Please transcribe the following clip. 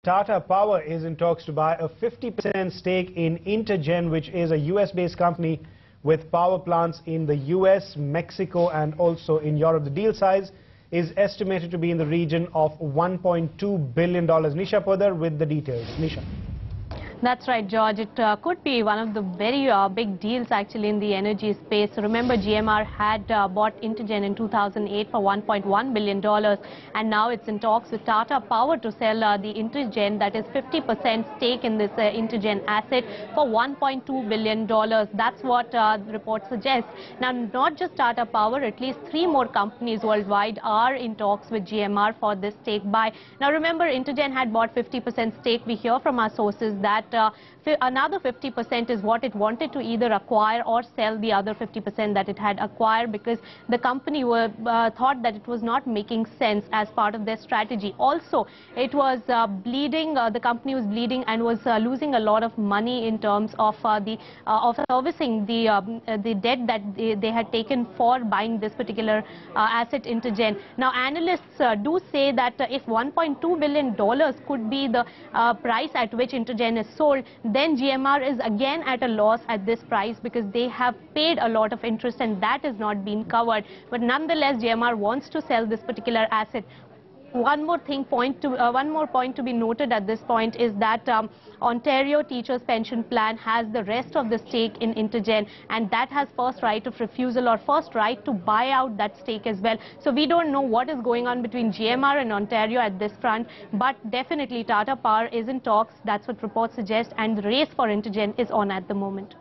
Tata Power is in talks to buy a 50% stake in Intergen, which is a US-based company with power plants in the US, Mexico and also in Europe. The deal size is estimated to be in the region of $1.2 billion. Nisha Poddar with the details. Nisha. That's right, George. It could be one of the very big deals actually in the energy space. So remember, GMR had bought Intergen in 2008 for $1.1 billion, and now it's in talks with Tata Power to sell the Intergen, that is 50% stake in this Intergen asset, for $1.2 billion. That's what the report suggests. Now, not just Tata Power, at least 3 more companies worldwide are in talks with GMR for this stake buy. Now, remember, Intergen had bought 50% stake. We hear from our sources that another 50% is what it wanted to either acquire or sell the other 50% that it had acquired, because the company thought that it was not making sense as part of their strategy. Also, it was bleeding, the company was bleeding and was losing a lot of money in terms of servicing the debt that they had taken for buying this particular asset, Intergen. Now, analysts do say that if $1.2 billion could be the price at which Intergen is sold, then GMR is again at a loss at this price, because they have paid a lot of interest and that is not being covered. But nonetheless, GMR wants to sell this particular asset. One more point to be noted at this point is that Ontario Teachers Pension Plan has the rest of the stake in Intergen, and that has first right of refusal or first right to buy out that stake as well. So we don't know what is going on between GMR and Ontario at this front, but definitely Tata Power is in talks. That's what reports suggest, and the race for Intergen is on at the moment.